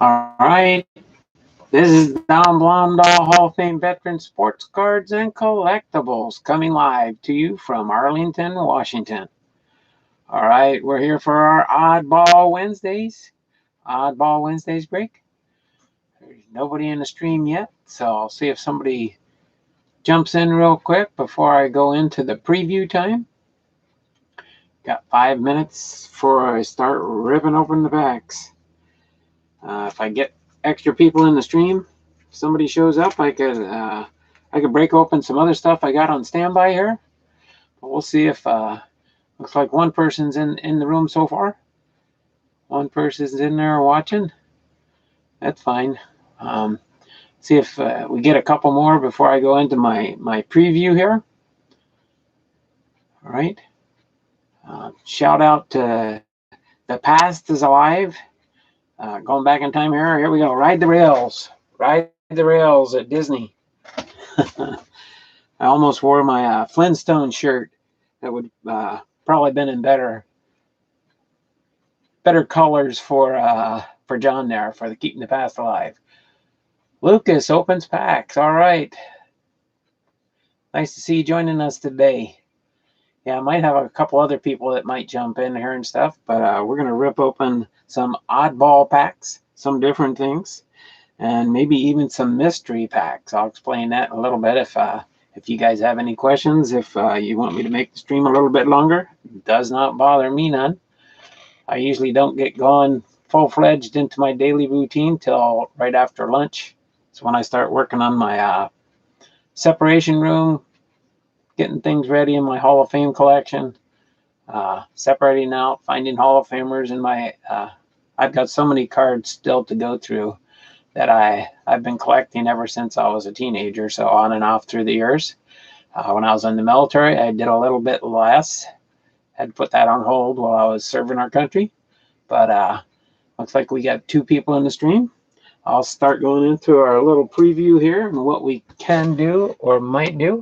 All right, this is Don Blondahl, Hall of Fame veteran sports cards and collectibles, coming live to you from Arlington, Washington. All right, we're here for our Oddball Wednesdays. Oddball Wednesdays break. There's nobody in the stream yet, so I'll see if somebody jumps in real quick before I go into the preview time. Got 5 minutes before I start ripping open the packs. If I get extra people in the stream, if somebody shows up, I could break open some other stuff I got on standby here. But we'll see if looks like one person's in the room so far. One person's in there watching. That's fine. See if we get a couple more before I go into my preview here. All right. Shout out to the past is alive. Going back in time here. Here we go. Ride the rails. Ride the rails at Disney. I almost wore my Flintstone shirt. That would probably been in better colors for John there for the keeping the past alive. Lucas opens packs. All right. Nice to see you joining us today. Yeah, I might have a couple other people that might jump in here and stuff, but we're going to rip open some oddball packs, some different things, and maybe even some mystery packs. I'll explain that in a little bit if you guys have any questions. If you want me to make the stream a little bit longer, it does not bother me none. I usually don't get going full-fledged into my daily routine till right after lunch. It's when I start working on my separation room, getting things ready in my Hall of Fame collection, separating out, finding Hall of Famers in my, I've got so many cards still to go through that I've been collecting ever since I was a teenager, so on and off through the years. When I was in the military, I did a little bit less. Had to put that on hold while I was serving our country. But looks like we got 2 people in the stream. I'll start going into our little preview here and what we can do or might do.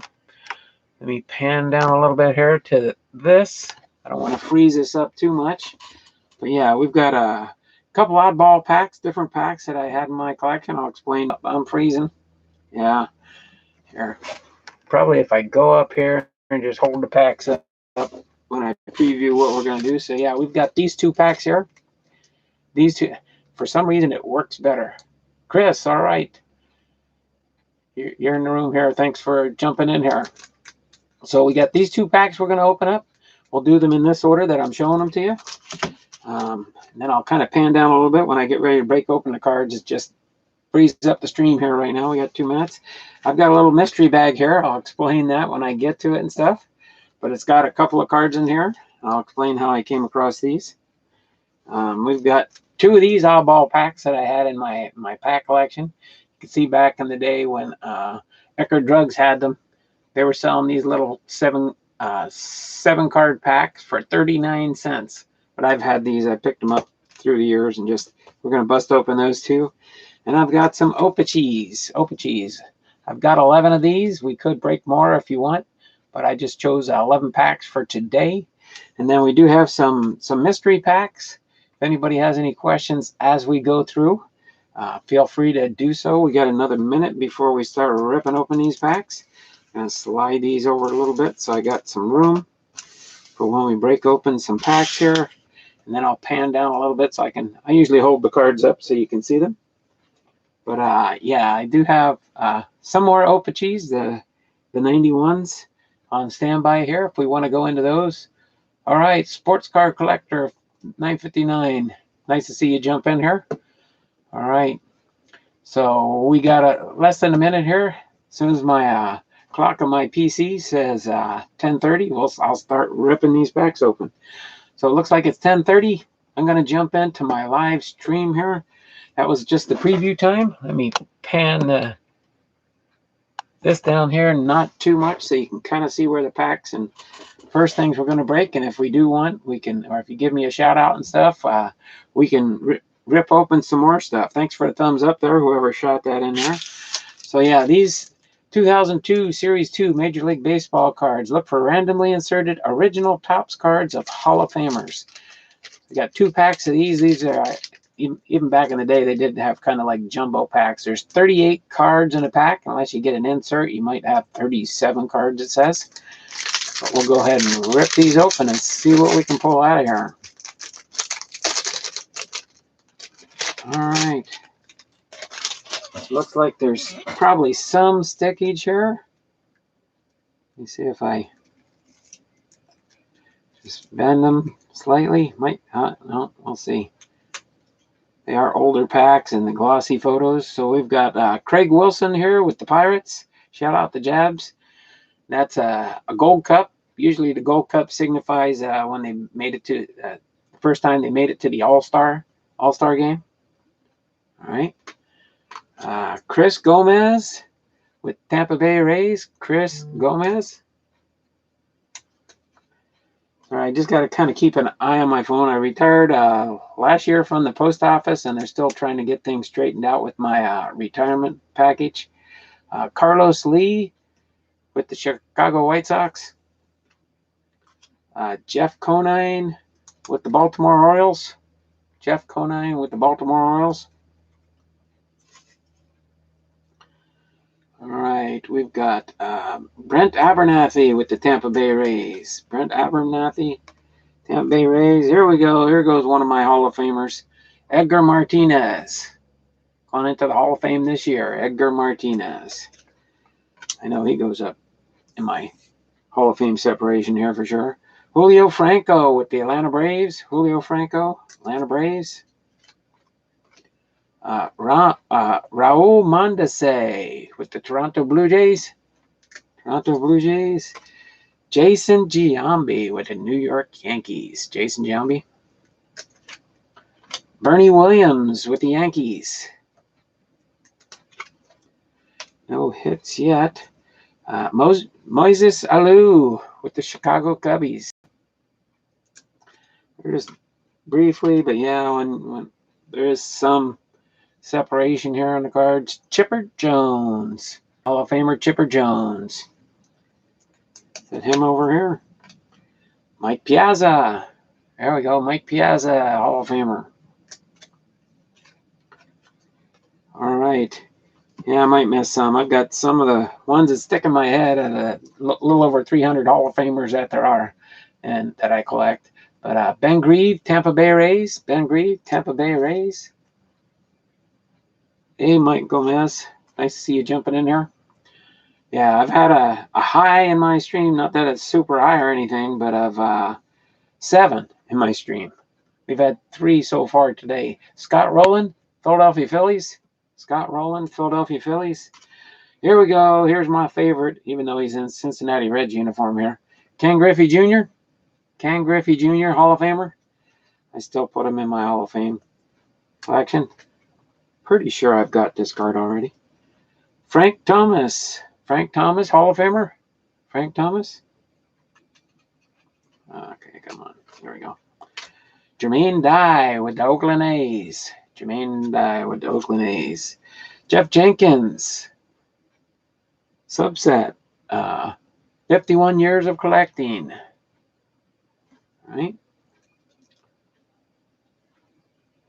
Let me pan down a little bit here to this. I don't want to freeze this up too much. But yeah, we've got a couple oddball packs, different packs that I had in my collection. I'll explain. I'm freezing. Yeah. Here. Probably if I go up here and just hold the packs up when I preview what we're going to do. So yeah, we've got these 2 packs here. These 2, for some reason, it works better. Chris, all right. You're in the room here. Thanks for jumping in here. So we got these 2 packs we're going to open up. We'll do them in this order that I'm showing them to you. And then I'll kind of pan down a little bit when I get ready to break open the cards. It just frees up the stream here right now. We got 2 minutes. I've got a little mystery bag here. I'll explain that when I get to it and stuff. But it's got a couple of cards in here. I'll explain how I came across these. We've got 2 of these oddball packs that I had in my pack collection. You can see back in the day when Eckerd Drugs had them. They were selling these little 7 card packs for 39 cents. But I've had these. I picked them up through the years and just, we're going to bust open those 2. And I've got some Opa-Cheese. I've got 11 of these. We could break more if you want, but I just chose 11 packs for today. And then we do have some mystery packs. If anybody has any questions as we go through, feel free to do so. We got another minute before we start ripping open these packs. I'm going to slide these over a little bit so I got some room for when we break open some packs here. And then I'll pan down a little bit so I usually hold the cards up so you can see them. But yeah, I do have some more Opa-Cheese, the 91s on standby here if we want to go into those. All right, Sports Car Collector 959. Nice to see you jump in here. All right. So we got less than a minute here. As soon as my clock on my PC says 10:30, I'll start ripping these packs open. So it looks like it's 10:30. I'm going to jump into my live stream here. That was just the preview time. Let me pan this down here, not too much, so you can kind of see where the packs and first things we're going to break. And if we do want, we can, or if you give me a shout out and stuff, we can rip open some more stuff. Thanks for the thumbs up there, whoever shot that in there. So yeah, these 2002 Series 2 Major League Baseball cards. Look for randomly inserted original Topps cards of Hall of Famers. We got 2 packs of these. These are even back in the day, they did have kind of like jumbo packs. There's 38 cards in a pack. Unless you get an insert, you might have 37 cards, it says. But we'll go ahead and rip these open and see what we can pull out of here. All right. Looks like there's probably some stickage here. Let me see if I just bend them slightly. Might no, we'll see. They are older packs and the glossy photos. So we've got Craig Wilson here with the Pirates. Shout out the Jabs. That's a gold cup. Usually the gold cup signifies when they made it to the first time they made it to the All-Star game. All right. Chris Gomez with Tampa Bay Rays. Chris Gomez. All right, just got to kind of keep an eye on my phone. I retired last year from the post office, and they're still trying to get things straightened out with my retirement package. Carlos Lee with the Chicago White Sox. Jeff Conine with the Baltimore Orioles. Jeff Conine with the Baltimore Orioles. All right, we've got Brent Abernathy with the Tampa Bay Rays. Brent Abernathy, Tampa Bay Rays. Here we go. Here goes one of my Hall of Famers. Edgar Martinez. Going into the Hall of Fame this year. Edgar Martinez. I know he goes up in my Hall of Fame separation here for sure. Julio Franco with the Atlanta Braves. Julio Franco, Atlanta Braves. Raul Mondesi with the Toronto Blue Jays. Toronto Blue Jays. Jason Giambi with the New York Yankees. Jason Giambi. Bernie Williams with the Yankees. No hits yet. Moises Alou with the Chicago Cubbies. Just briefly, but yeah, when there is some separation here on the cards. Chipper Jones. Hall of Famer Chipper Jones. Put him over here. Mike Piazza. There we go. Mike Piazza, Hall of Famer. All right. Yeah, I might miss some. I've got some of the ones that stick in my head of the little over 300 Hall of Famers that there are and that I collect. But Ben Grieve, Tampa Bay Rays. Ben Grieve, Tampa Bay Rays. Hey, Mike Gomez. Nice to see you jumping in here. Yeah, I've had a high in my stream. Not that it's super high or anything, but of 7 in my stream. We've had 3 so far today. Scott Rowland, Philadelphia Phillies. Scott Rowland, Philadelphia Phillies. Here we go. Here's my favorite, even though he's in Cincinnati Reds uniform here. Ken Griffey Jr. Ken Griffey Jr., Hall of Famer. I still put him in my Hall of Fame collection. Pretty sure I've got this card already. Frank Thomas. Frank Thomas, Hall of Famer. Frank Thomas. Okay, come on. There we go. Jermaine Dye with the Oakland A's. Jermaine Dye with the Oakland A's. Jeff Jenkins. Subset. 51 years of collecting. All right.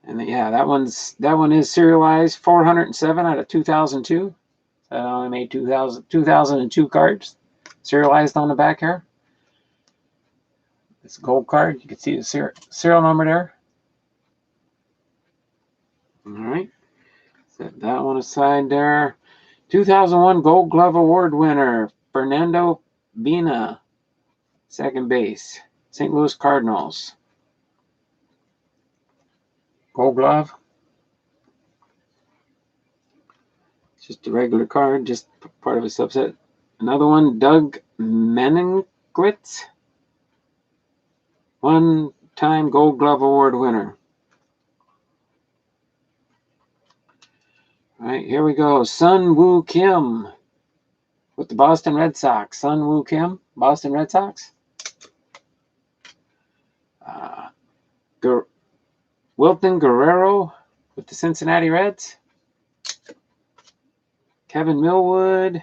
And yeah, that one is serialized 407 out of 2002. I only made 2002 cards serialized on the back here. It's a gold card. You can see the serial number there. All right. Set that one aside there. 2001 Gold Glove Award winner, Fernando Bina, second base, St. Louis Cardinals. Gold Glove. Just a regular card, just part of a subset. Another one, Doug Meningwitz, one-time Gold Glove Award winner. All right, here we go. Sun Woo Kim with the Boston Red Sox. Sun Woo Kim, Boston Red Sox. Wilton Guerrero with the Cincinnati Reds. Kevin Millwood.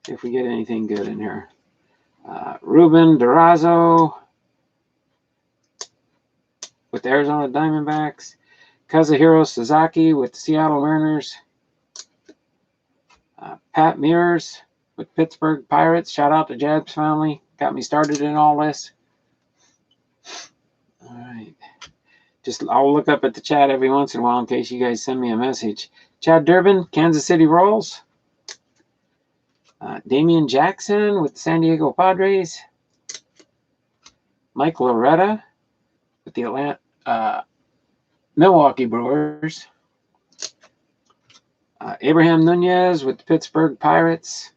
See if we get anything good in here. Ruben Durazo with the Arizona Diamondbacks. Kazuhiro Sasaki with the Seattle Mariners. Pat Mears with Pittsburgh Pirates. Shout out to Jab's family. Got me started in all this. All right. I'll look up at the chat every once in a while in case you guys send me a message. Chad Durbin, Kansas City Royals. Damian Jackson with the San Diego Padres. Mike Loretta with the Milwaukee Brewers. Abraham Nunez with the Pittsburgh Pirates.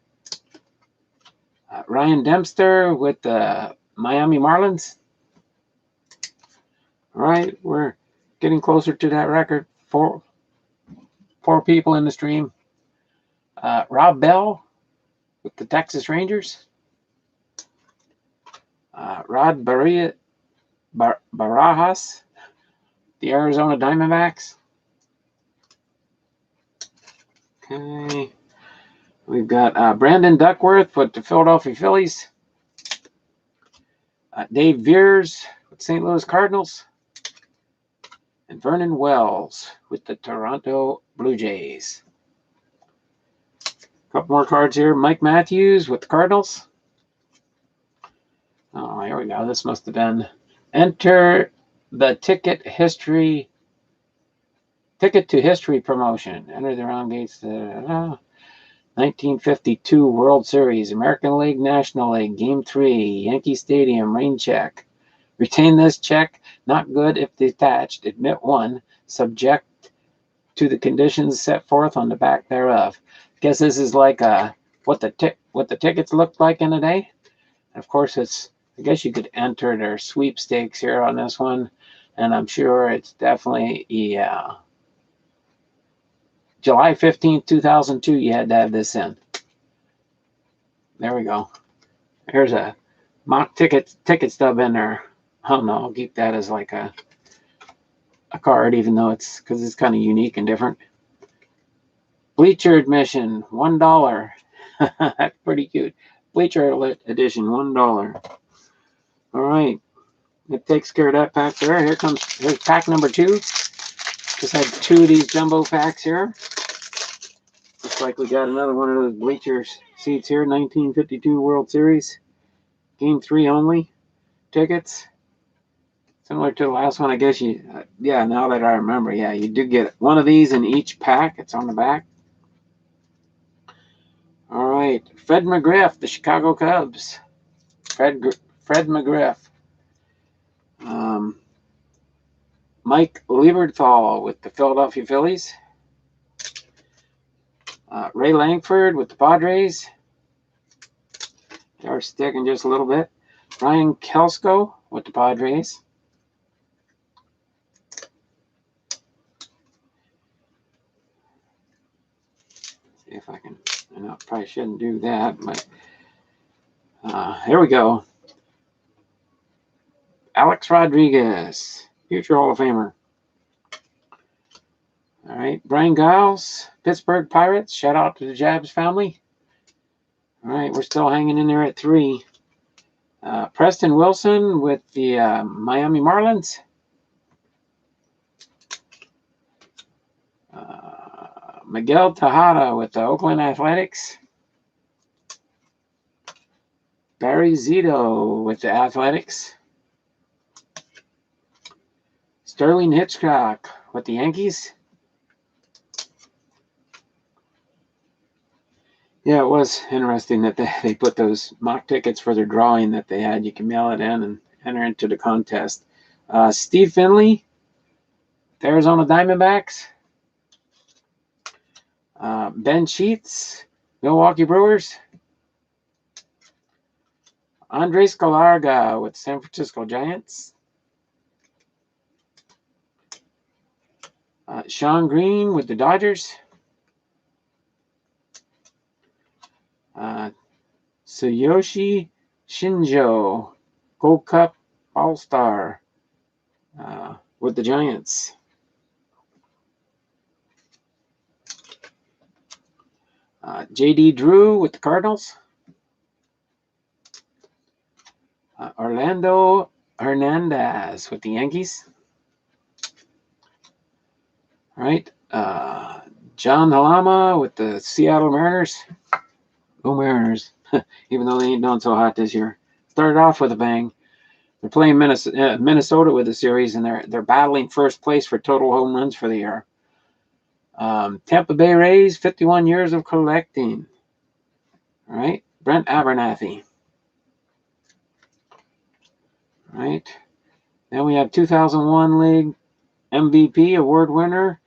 Ryan Dempster with the Miami Marlins. All right, we're getting closer to that record. Four people in the stream. Rob Bell with the Texas Rangers. Rod Barajas, the Arizona Diamondbacks. Okay. We've got Brandon Duckworth with the Philadelphia Phillies. Dave Veers with St. Louis Cardinals. And Vernon Wells with the Toronto Blue Jays. A couple more cards here. Mike Matthews with the Cardinals. Oh, here we go. This must have been enter the ticket to history promotion. Enter the round gates. 1952 World Series, American League, National League, Game 3, Yankee Stadium, rain check. Retain this check, not good if detached. Admit 1, subject to the conditions set forth on the back thereof. Guess this is like what the tickets looked like in a day. Of course, I guess you could enter their sweepstakes here on this one, and I'm sure it's definitely July 15th, 2002, you had to have this in. There we go. Here's a mock ticket stub in there. I don't know, I'll keep that as like a card, even though it's kind of unique and different. Bleacher admission, $1. That's pretty cute. Bleacher edition, $1. All right. It takes care of that pack there. Here's pack number 2. Just had 2 of these jumbo packs here. Looks like we got another one of those bleacher seats here. 1952 World Series. Game 3 only. Tickets. Similar to the last one, I guess yeah, now that I remember, yeah, you do get one of these in each pack. It's on the back. All right. Fred McGriff, the Chicago Cubs. Fred McGriff. Mike Lieberthal with the Philadelphia Phillies. Ray Langford with the Padres. They're sticking just a little bit. Ryan Kelsko with the Padres. See if I can. I know I probably shouldn't do that, but here we go. Alex Rodriguez, future Hall of Famer. All right, Brian Giles, Pittsburgh Pirates. Shout out to the Jabs family. All right, we're still hanging in there at 3. Preston Wilson with the Miami Marlins. Miguel Tejada with the Oakland Athletics. Barry Zito with the Athletics. Sterling Hitchcock with the Yankees. Yeah, it was interesting that they put those mock tickets for their drawing that they had. You can mail it in and enter into the contest. Steve Finley, the Arizona Diamondbacks. Ben Sheets, Milwaukee Brewers. Andres Galarga with San Francisco Giants. Sean Green with the Dodgers. Tsuyoshi Shinjo, Gold Cup All-Star with the Giants. J.D. Drew with the Cardinals. Orlando Hernandez with the Yankees. All right. John Halama with the Seattle Mariners. Go Mariners. Even though they ain't done so hot this year. Started off with a bang. They're playing Minnesota with the series, and they're battling first place for total home runs for the year. Tampa Bay Rays, 51 years of collecting. All right. Brent Abernathy. All right. Then we have 2001 League MVP award winner,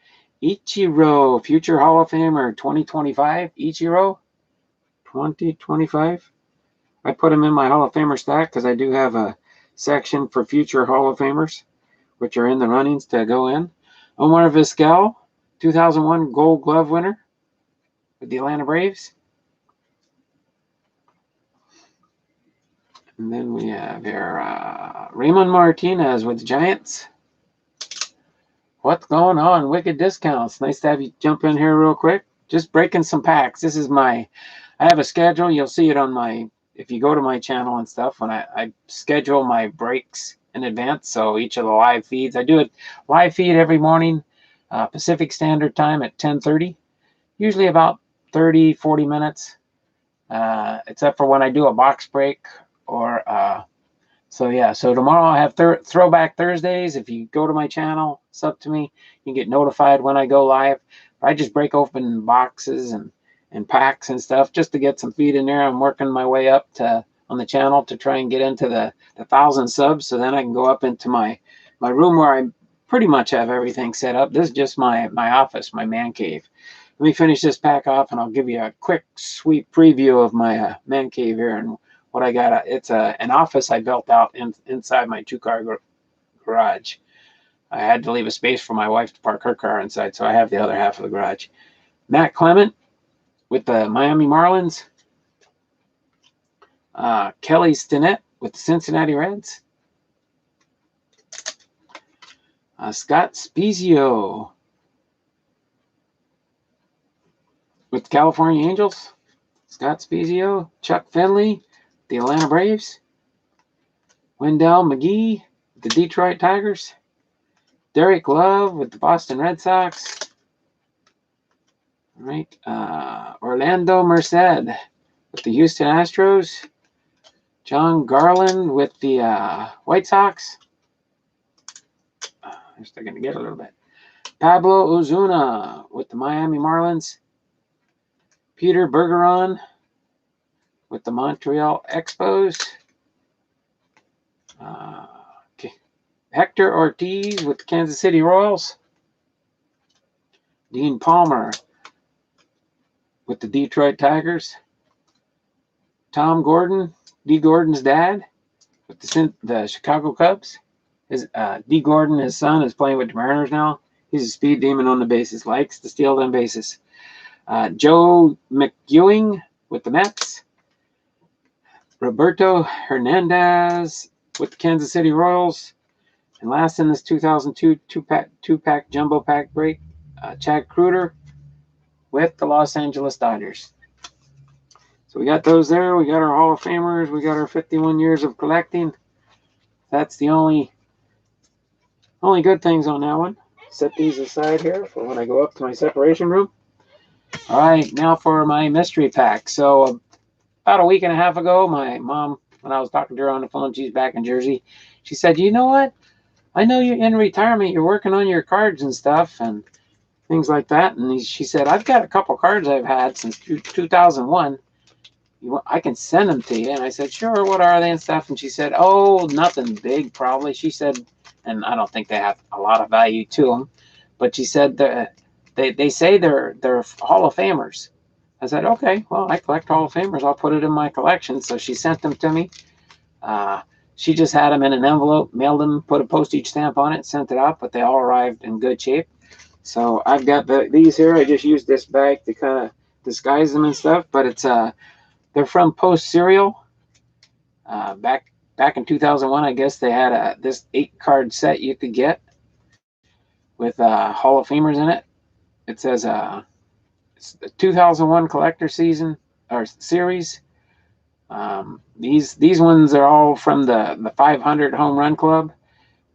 Ichiro, future Hall of Famer, 2025. Ichiro, 2025. I put him in my Hall of Famer stack because I do have a section for future Hall of Famers, which are in the runnings to go in. Omar Vizquel, 2001 Gold Glove winner with the Atlanta Braves. And then we have here Raymond Martinez with the Giants. What's going on? Wicked Discounts. Nice to have you jump in here real quick. Just breaking some packs. This is I have a schedule. You'll see it on if you go to my channel and stuff, when I schedule my breaks in advance. So each of the live feeds, I do a live feed every morning, Pacific Standard Time at 10:30, usually about 30, 40 minutes, except for when I do a box break or so tomorrow I have Throwback Thursdays. If you go to my channel, sub to me, you get notified when I go live. I just break open boxes and packs and stuff just to get some feed in there. I'm working my way up on the channel to try and get into the 1,000 subs, so then I can go up into my room where I pretty much have everything set up. This is just my office, my man cave. Let me finish this pack off, and I'll give you a quick, sweet preview of my man cave here and what I got. It's an office I built out inside my 2-car garage. I had to leave a space for my wife to park her car inside, so I have the other half of the garage. Matt Clement with the Miami Marlins. Kelly Stinnett with the Cincinnati Reds. Scott Spezio with the California Angels. Scott Spezio. Chuck Finley, the Atlanta Braves. Wendell McGee, the Detroit Tigers. Derek Love with the Boston Red Sox. All right. Orlando Merced with the Houston Astros. John Garland with the White Sox. I'm still going to get a little bit. Pablo Ozuna with the Miami Marlins. Peter Bergeron with the Montreal Expos. Hector Ortiz with the Kansas City Royals. Dean Palmer with the Detroit Tigers. Tom Gordon, D. Gordon's dad, with the Chicago Cubs. D. Gordon, his son, is playing with the Mariners now. He's a speed demon on the bases, likes to steal them bases. Joe McEwing with the Mets. Roberto Hernandez with the Kansas City Royals. And last in this 2002 two-pack jumbo pack break, Chad Kruger with the Los Angeles Dodgers. So we got those there. We got our Hall of Famers. We got our 51 years of collecting. That's the only good things on that one. Set these aside here for when I go up to my separation room. All right, now for my mystery pack. So about a week and a half ago, my mom, when I was talking to her on the phone, she's back in Jersey, she said, you know what? I know you're in retirement. You're working on your cards and stuff and things like that. And she said, I've got a couple cards I've had since 2001. I can send them to you. And I said, sure, what are they and stuff? And she said, oh, nothing big, probably. She said, and I don't think they have a lot of value to them, but she said they say they're Hall of Famers. I said, okay, well, I collect Hall of Famers. I'll put it in my collection. So she sent them to me. She just had them in an envelope, mailed them, put a postage stamp on it, sent it out, but they all arrived in good shape. So I've got these here. I just used this bag to kind of disguise them and stuff, but it's they're from Post Cereal. Back in 2001, I guess they had this 8-card set you could get with Hall of Famers in it. It says it's the 2001 collector season or series. These ones are all from the 500 home run club.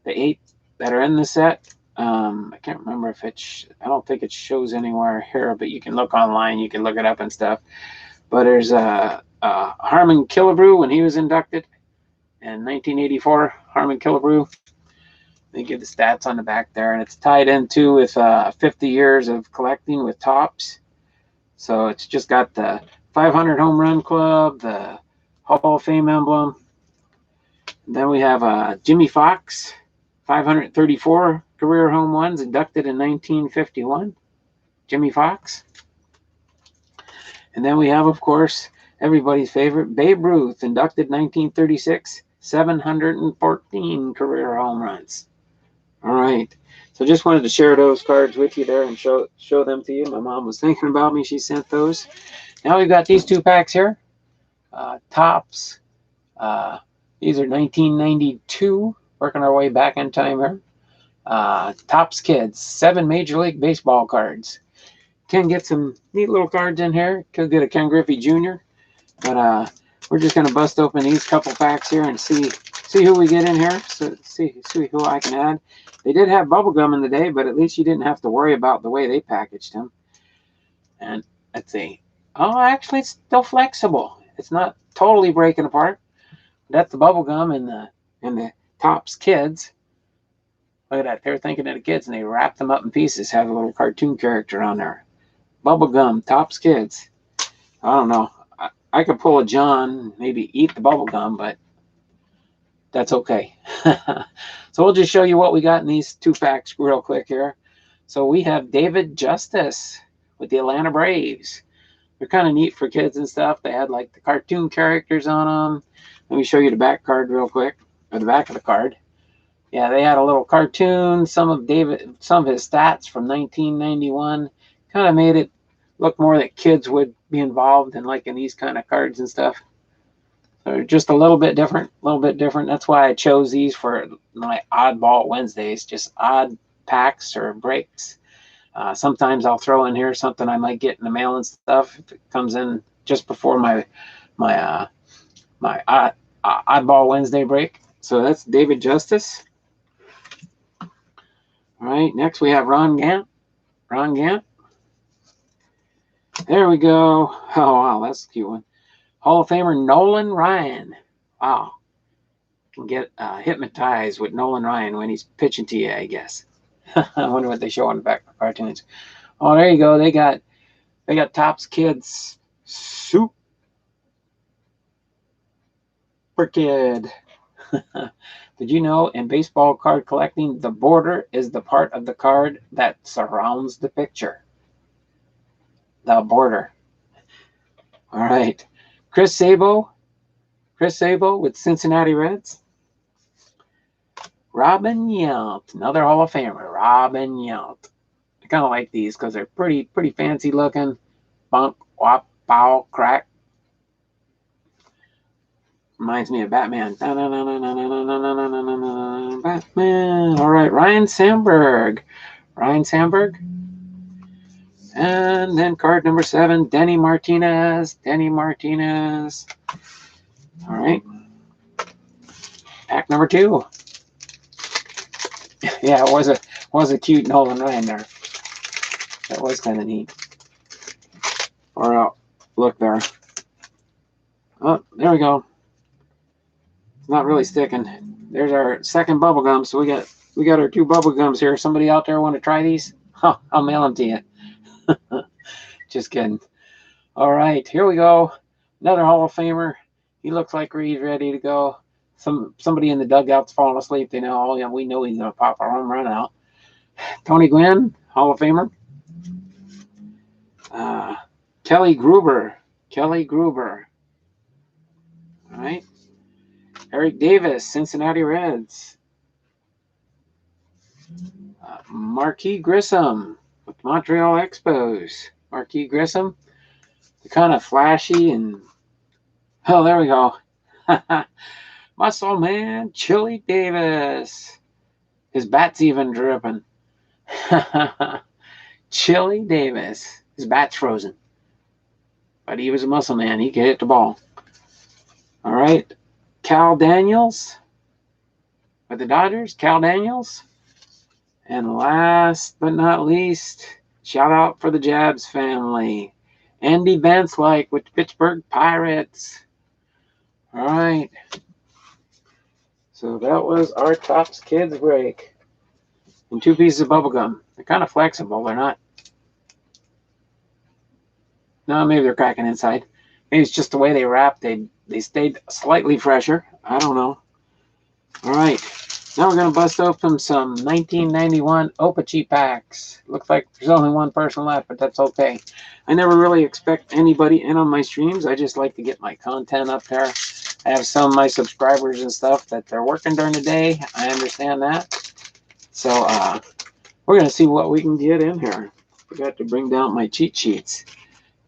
The 8 that are in the set. I can't remember if I don't think it shows anywhere here, but you can look online. You can look it up and stuff. But there's Harmon Killebrew when he was inducted in 1984. Harmon Killebrew. They give the stats on the back there, and it's tied into with 50 years of collecting with Topps. So it's just got the 500 home run club, the Hall of Fame emblem. And then we have Jimmy Fox, 534 career home runs, inducted in 1951. Jimmy Fox. And then we have, of course, everybody's favorite, Babe Ruth, inducted 1936, 714 career home runs. All right. So just wanted to share those cards with you there and show them to you. My mom was thinking about me. She sent those. Now we've got these 2 packs here. Topps. These are 1992. Working our way back in time here. Topps Kids. 7 Major League Baseball cards. Can get some neat little cards in here. Could get a Ken Griffey Jr. But we're just going to bust open these couple packs here and see who we get in here. So see who I can add. They did have bubblegum in the day, but at least you didn't have to worry about the way they packaged them. And let's see. Oh, actually, it's still flexible. It's not totally breaking apart. That's the bubblegum and the Topps Kids. Look at that. They're thinking of the kids, and they wrapped them up in pieces. Have a little cartoon character on there. Bubblegum, Topps Kids. I don't know. I could pull a John, maybe eat the bubblegum, but that's okay. So we'll just show you what we got in these 2 packs real quick here. So we have David Justice with the Atlanta Braves. They're kind of neat for kids and stuff. They had like the cartoon characters on them. Let me show you the back card real quick, or the back of the card. Yeah, they had a little cartoon, some of his stats from 1991. Kind of made it look more that kids would be involved in, like in these kind of cards and stuff. So just a little bit different, That's why I chose these for my Oddball Wednesdays, just odd packs or breaks. Sometimes I'll throw in here something I might get in the mail and stuff if it comes in just before my Oddball Wednesday break. So that's David Justice. All right, next we have Ron Gant. There we go. Oh, wow, that's a cute one. Hall of Famer Nolan Ryan. Wow. Can get hypnotized with Nolan Ryan when he's pitching to you, I guess. I wonder what they show on the back of the cartoons. Oh, there you go. They got Topps Kids Super Kid. Did you know in baseball card collecting, the border is the part of the card that surrounds the picture? The border. All right. Chris Sabo with Cincinnati Reds. Robin Yount, another Hall of Famer. Robin Yount. I kind of like these because they're pretty fancy looking. Bunk, wop, bow, crack. Reminds me of Batman. Batman. All right, Ryan Sandberg. And then card number 7, Denny Martinez. All right. Pack number 2. Yeah, it was a cute Nolan Ryan there. That was kind of neat. Or look there. Oh, there we go. It's not really sticking. There's our second bubble gum. So we got our 2 bubble gums here. Somebody out there want to try these? Huh, I'll mail them to you. Just kidding. All right, here we go. Another Hall of Famer. He looks like he's ready to go. Somebody in the dugout's falling asleep. They know. Oh, yeah, we know he's gonna pop a home run out. Tony Gwynn, Hall of Famer. Kelly Gruber. All right. Eric Davis, Cincinnati Reds. Marquis Grissom with Montreal Expos. Marquis Grissom. They're kind of flashy and oh, there we go. Muscle Man, Chili Davis. His bat's even dripping. Chili Davis. His bat's frozen. But he was a muscle man. He could hit the ball. All right. Cal Daniels with the Dodgers. And last but not least, shout out for the Jabs family. Andy Van Slyke with the Pittsburgh Pirates. All right. So that was our Topps Kids break. And 2 pieces of bubble gum. They're kind of flexible. They're not. No, maybe they're cracking inside. Maybe it's just the way they wrapped. They stayed slightly fresher. I don't know. All right. Now we're going to bust open some 1991 Opa-Chee packs. Looks like there's only one person left, but that's okay. I never really expect anybody in on my streams. I just like to get my content up there. I have some of my subscribers and stuff that they're working during the day. I understand that. So we're going to see what we can get in here. Forgot to bring down my cheat sheets.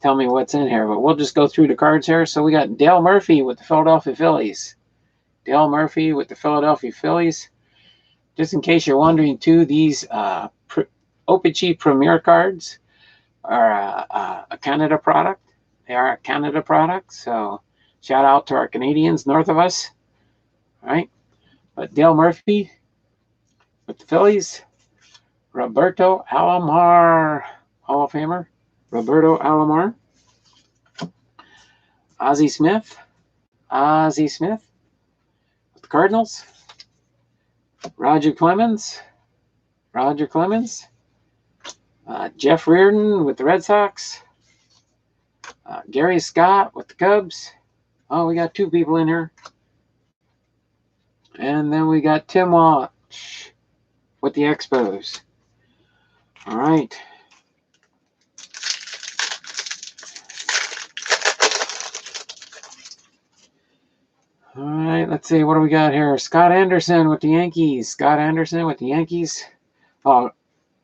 Tell me what's in here, but we'll just go through the cards here. So we got Dale Murphy with the Philadelphia Phillies. Dale Murphy with the Philadelphia Phillies. Just in case you're wondering, too, these Opa-Chee Premier cards are a Canada product. They are a Canada product, so shout out to our Canadians north of us. All right, but Dale Murphy with the Phillies. Roberto Alomar, Hall of Famer. Roberto Alomar. Ozzie Smith with the Cardinals. Roger Clemens. Jeff Reardon with the Red Sox. Gary Scott with the Cubs. Oh, we got 2 people in here. And then we got Tim Walsh with the Expos. All right. All right, let's see. What do we got here? Scott Anderson with the Yankees. I'll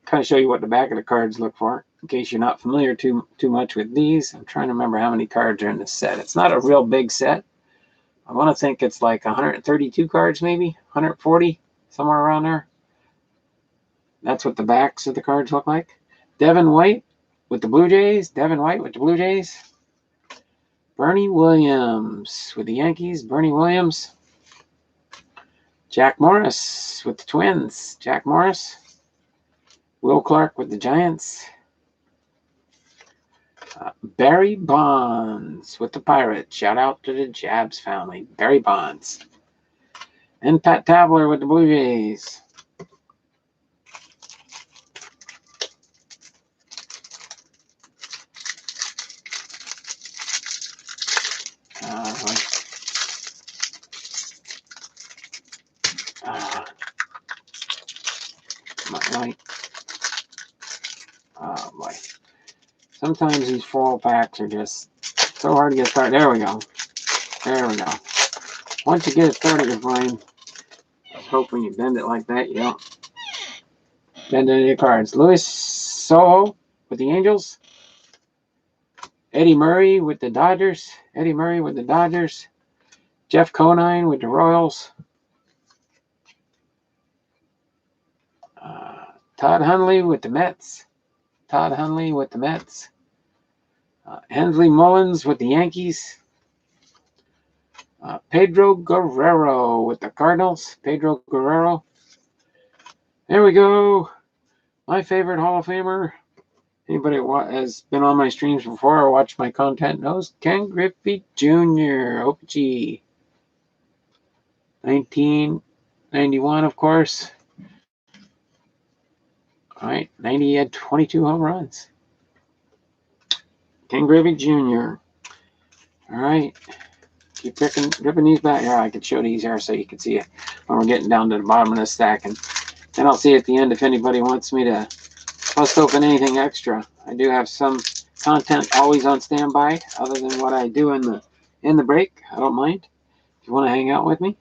kind of show you what the back of the cards look for, in case you're not familiar too much with these. I'm trying to remember how many cards are in this set. It's not a real big set. I want to think it's like 132 cards, maybe 140, somewhere around there. That's what the backs of the cards look like. Devin White with the Blue Jays. Bernie Williams with the Yankees. Jack Morris with the Twins. Will Clark with the Giants. Barry Bonds with the Pirates. Shout out to the Jabs family. Barry Bonds. And Pat Tabler with the Blue Jays. Oh boy. Sometimes these foil packs are just so hard to get started. There we go. Once you get it started, you're fine. I hope when you bend it like that, you don't bend any of your cards. Luis Soho with the Angels. Eddie Murray with the Dodgers. Jeff Conine with the Royals. Todd Hundley with the Mets. Hensley Mullins with the Yankees. Pedro Guerrero with the Cardinals. There we go. My favorite Hall of Famer. Anybody who has been on my streams before or watched my content knows Ken Griffey Jr. Opa-Chee. 1991, of course. All right, 90, he had 22 home runs. Ken Griffey Jr. All right. Keep ripping these back here. I can show these here so you can see it when we're getting down to the bottom of the stack. And then I'll see at the end if anybody wants me to bust open anything extra. I do have some content always on standby other than what I do in the break. I don't mind if you want to hang out with me.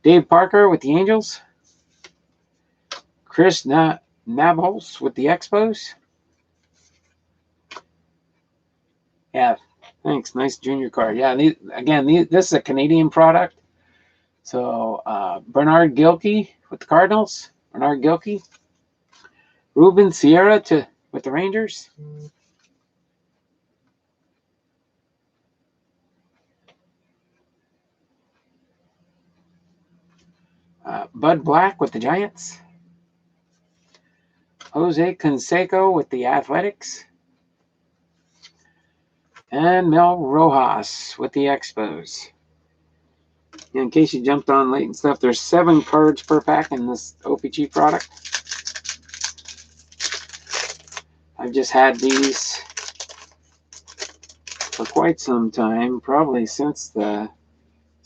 Dave Parker with the Angels. Chris Nabholz with the Expos. Yeah, thanks. Nice junior card. Yeah, this is a Canadian product. So Bernard Gilkey with the Cardinals. Ruben Sierra with the Rangers. Bud Black with the Giants. Jose Canseco with the Athletics. And Mel Rojas with the Expos. In case you jumped on late and stuff, there's 7 cards per pack in this OPG product. I've just had these for quite some time, probably since the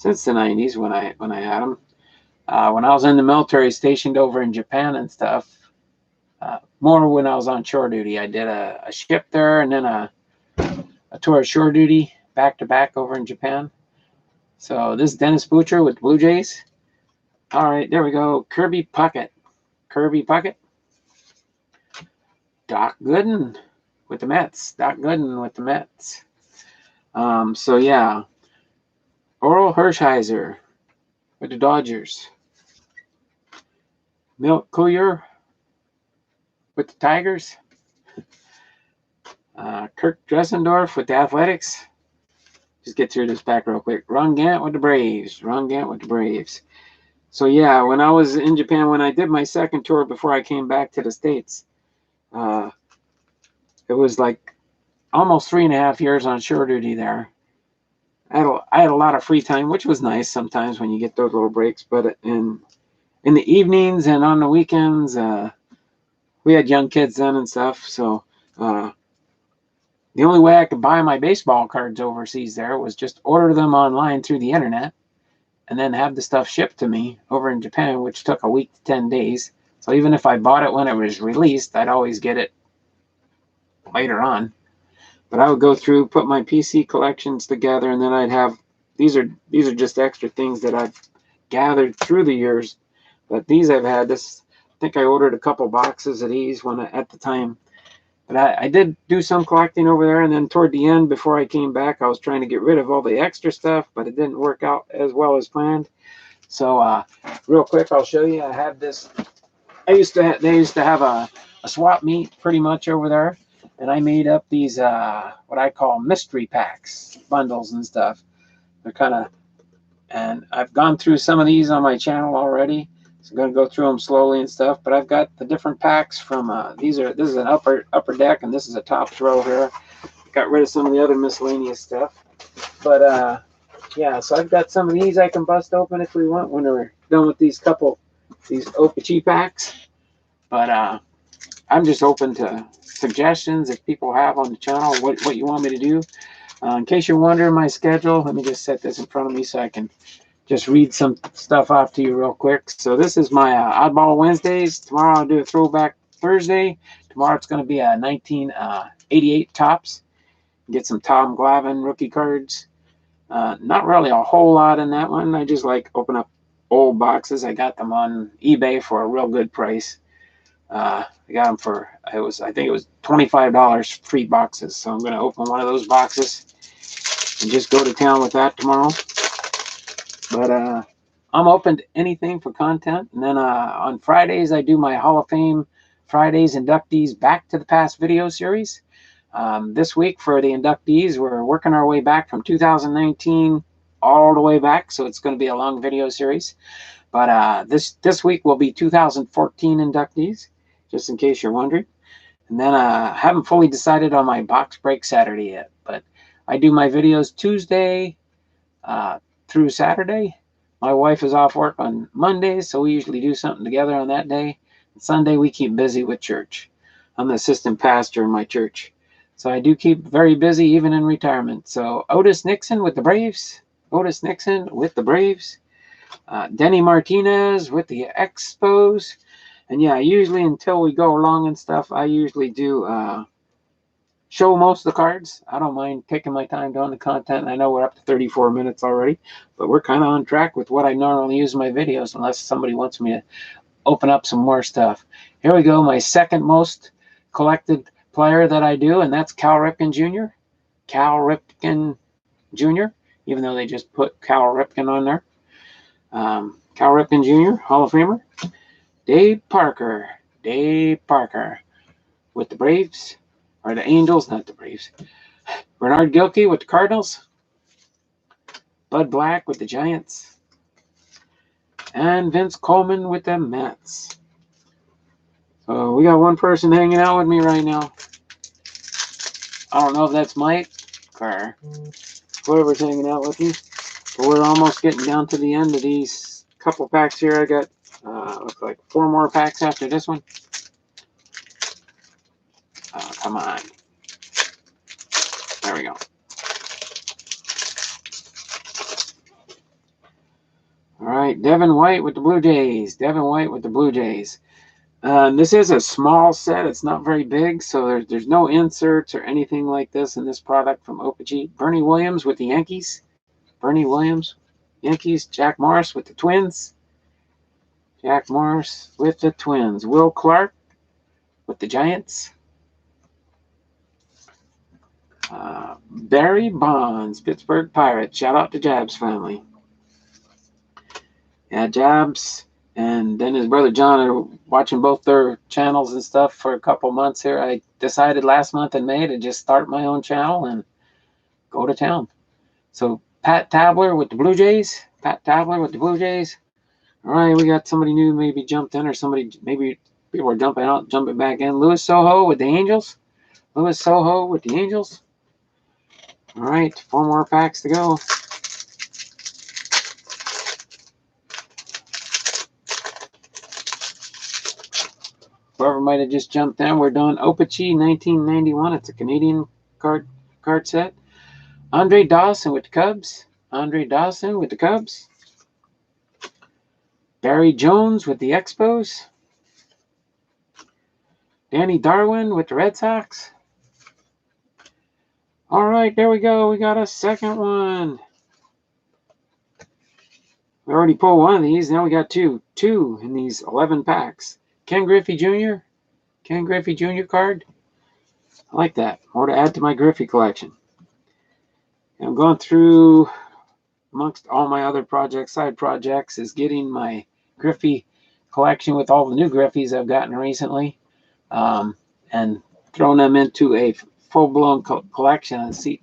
90s when I had them. When I was in the military, stationed over in Japan and stuff, more when I was on shore duty. I did a ship there and then a tour of shore duty back to back over in Japan. So this is Dennis Butcher with Blue Jays. All right, there we go. Kirby Puckett. Doc Gooden with the Mets. So yeah, Oral Hershiser with the Dodgers. Milt Coulier with the Tigers. Kirk Dressendorf with the Athletics. Just get through this pack real quick. Ron Gant with the Braves. So yeah, when I was in Japan, when I did my second tour before I came back to the States, it was like almost 3.5 years on shore duty there. I had a lot of free time, which was nice sometimes when you get those little breaks. But in the evenings and on the weekends, we had young kids then and stuff. So the only way I could buy my baseball cards overseas there was just order them online through the internet and then have the stuff shipped to me over in Japan, which took a week to 10 days. So even if I bought it when it was released, I'd always get it later on. But I would go through, put my PC collections together, and then I'd have, these are just extra things that I've gathered through the years. But these I've had, I think I ordered a couple boxes of these at the time. But I did do some collecting over there, and then toward the end, before I came back, I was trying to get rid of all the extra stuff, but it didn't work out as well as planned. So real quick, I'll show you. I have this. They used to have a swap meet pretty much over there, and I made up these what I call mystery packs, bundles and stuff. They're kind of, and I've gone through some of these on my channel already. So I'm going to go through them slowly and stuff, but I've got the different packs from, this is an upper deck, and this is a top throw here. Got rid of some of the other miscellaneous stuff. But, yeah, so I've got some of these I can bust open if we want when we're done with these OPG packs. But I'm just open to suggestions if people have on the channel, what you want me to do. In case you're wondering my schedule, let me just set this in front of me so I can just read some stuff off to you real quick. So this is my Oddball Wednesdays. Tomorrow I'll do a Throwback Thursday. Tomorrow it's going to be a 1988 Topps. Get some Tom Glavine rookie cards. Not really a whole lot in that one. I just like open up old boxes. I got them on eBay for a real good price. I got them for, I think it was $25 free boxes. So I'm going to open one of those boxes and just go to town with that tomorrow. But I'm open to anything for content. And then on Fridays, I do my Hall of Fame Fridays inductees Back to the Past video series. This week for the inductees, we're working our way back from 2019 all the way back. So it's going to be a long video series. But this week will be 2014 inductees, just in case you're wondering. And then I haven't fully decided on my box break Saturday yet. But I do my videos Tuesday through Saturday. My wife is off work on Mondays, so we usually do something together on that day. And Sunday we keep busy with church. I'm the assistant pastor in my church, so I do keep very busy even in retirement. So Otis Nixon with the Braves. Denny Martinez with the Expos. And yeah, usually until we go along and stuff, I usually do show most of the cards. I don't mind taking my time doing the content. I know we're up to 34 minutes already, but we're kind of on track with what I normally use in my videos, unless somebody wants me to open up some more stuff. Here we go, my second most collected player that I do, and that's Cal Ripken Jr. Even though they just put Cal Ripken on there. Cal Ripken Jr., Hall of Famer. Dave Parker with the Braves. Or the Angels, not the Braves. Bernard Gilkey with the Cardinals. Bud Black with the Giants. And Vince Coleman with the Mets. So we got one person hanging out with me right now. I don't know if that's Mike or whoever's hanging out with me. But we're almost getting down to the end of these couple packs here. I got looks like 4 more packs after this one. Oh, come on. There we go. All right, Devin White with the Blue Jays. Devin White with the Blue Jays. This is a small set. It's not very big, so there's no inserts or anything like this in this product from Opie. Bernie Williams with the Yankees. Bernie Williams, Yankees. Jack Morris with the Twins. Jack Morris with the Twins. Will Clark with the Giants. Barry Bonds, Pittsburgh Pirates. Shout out to Jabs family. Yeah, Jabs and then his brother John are watching both their channels and stuff for a couple months here. I decided last month in May to just start my own channel and go to town. So Pat Tabler with the Blue Jays. Pat Tabler with the Blue Jays. All right, we got somebody new maybe jumped in, or somebody, maybe people are jumping out, jumping back in. Louis Soho with the Angels. Louis Soho with the Angels. All right, 4 more packs to go. Whoever might have just jumped in, we're done. Opie 1991. It's a Canadian card set. Andre Dawson with the Cubs. Andre Dawson with the Cubs. Barry Jones with the Expos. Danny Darwin with the Red Sox. All right, there we go. We got a second one. We already pulled one of these. Now we got two in these 11 packs. Ken Griffey Jr. Ken Griffey Jr. card. I like that. More to add to my Griffey collection. And I'm going through, amongst all my other projects, side projects, is getting my Griffey collection with all the new Griffies I've gotten recently, and throwing them into a full-blown collection. And see,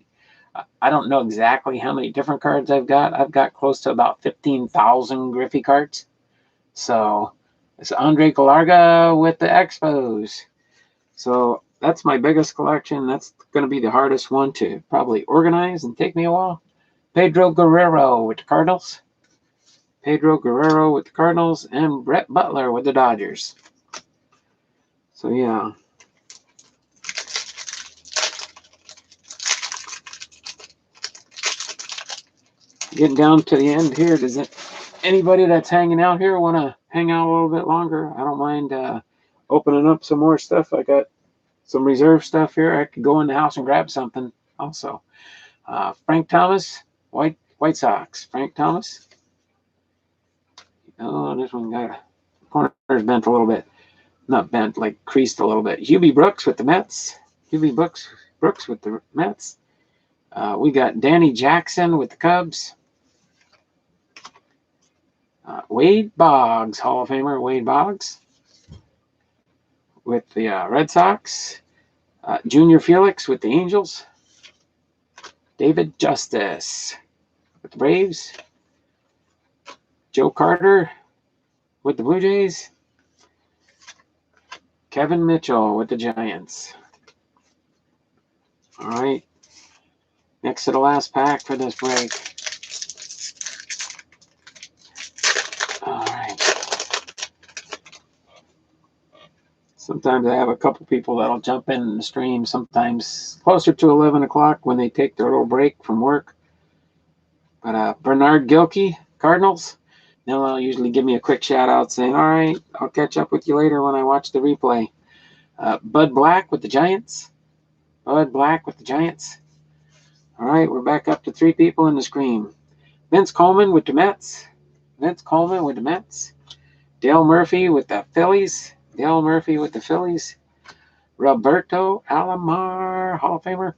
I don't know exactly how many different cards I've got. I've got close to about 15,000 Griffey cards. So it's Andre Galarga with the Expos. So that's my biggest collection. That's going to be the hardest one to probably organize and take me a while. Pedro Guerrero with the Cardinals. Pedro Guerrero with the Cardinals, and Brett Butler with the Dodgers. So yeah. Getting down to the end here. Does anybody that's hanging out here want to hang out a little bit longer? I don't mind opening up some more stuff. I got some reserve stuff here. I could go in the house and grab something also. Frank Thomas, White Sox. Frank Thomas. Oh, this one got corners bent a little bit. Not bent, like creased a little bit. Hubie Brooks with the Mets. Hubie Brooks with the Mets. We got Danny Jackson with the Cubs. Wade Boggs, Hall of Famer Wade Boggs with the Red Sox. Junior Felix with the Angels. David Justice with the Braves. Joe Carter with the Blue Jays. Kevin Mitchell with the Giants. All right. Next to the last pack for this break. All right. Sometimes I have a couple people that'll jump in the stream, sometimes closer to 11 o'clock when they take their little break from work. But Bernard Gilkey, Cardinals, they'll usually give me a quick shout out saying, all right, I'll catch up with you later when I watch the replay. Bud Black with the Giants. Bud Black with the Giants. All right, we're back up to 3 people in the screen. Vince Coleman with the Mets. Vince Coleman with the Mets. Dale Murphy with the Phillies. Dale Murphy with the Phillies. Roberto Alomar, Hall of Famer.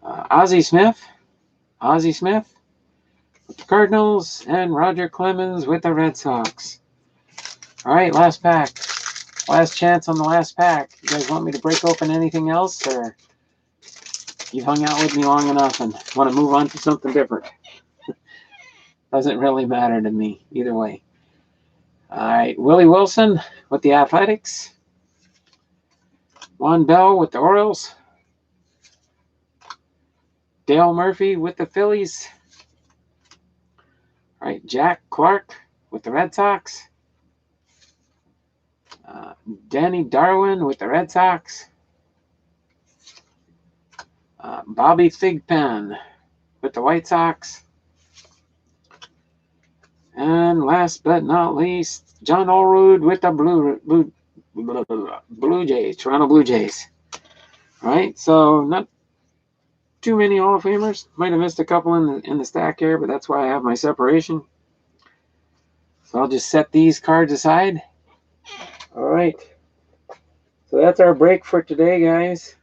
Ozzie Smith. Ozzie Smith with the Cardinals. And Roger Clemens with the Red Sox. All right, last pack. Last chance on the last pack. You guys want me to break open anything else, or you've hung out with me long enough and want to move on to something different? Doesn't really matter to me either way. All right, Willie Wilson with the Athletics. Juan Bell with the Orioles. Dale Murphy with the Phillies. All right, Jack Clark with the Red Sox. Danny Darwin with the Red Sox. Bobby Thigpen with the White Sox. And last but not least, John Allrood with the Blue Jays, Toronto Blue Jays. All right, so not too many Hall of Famers. Might have missed a couple in the stack here, but that's why I have my separation. So I'll just set these cards aside. All right. So that's our break for today, guys.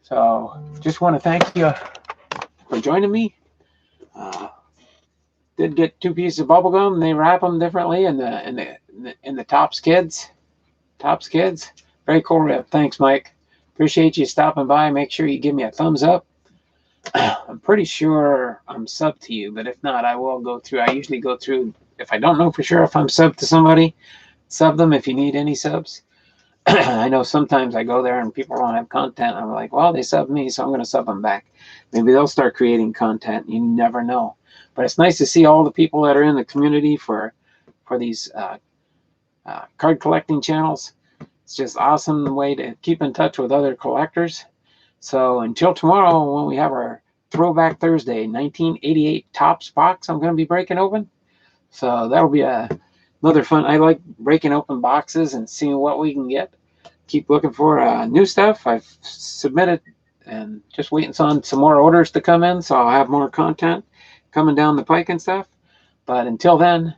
So just want to thank you for joining me. Did get 2 pieces of bubble gum. They wrap them differently in the Topps Kids. Topps Kids. Very cool rip. Thanks, Mike. Appreciate you stopping by. Make sure you give me a thumbs up. I'm pretty sure I'm subbed to you, but if not, I will go through. I usually go through, if I don't know for sure if I'm subbed to somebody, sub them if you need any subs. I know sometimes I go there and people don't have content. I'm like, well, they subbed me, so I'm going to sub them back. Maybe they'll start creating content. You never know. But it's nice to see all the people that are in the community for these card collecting channels. It's just awesome way to keep in touch with other collectors. So until tomorrow, when we have our Throwback Thursday 1988 Topps box, I'm going to be breaking open. So that'll be another fun. I like breaking open boxes and seeing what we can get. Keep looking for new stuff. I've submitted and just waiting on some more orders to come in, so I'll have more content coming down the pike and stuff. But until then,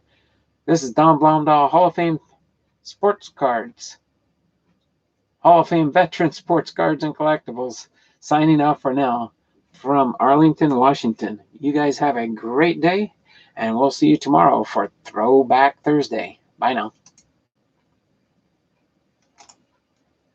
this is Don Blomdahl, Hall of Fame Sports Cards, Hall of Fame Veteran Sports Cards and Collectibles, signing off for now from Arlington, Washington. You guys have a great day, and we'll see you tomorrow for Throwback Thursday. Bye now.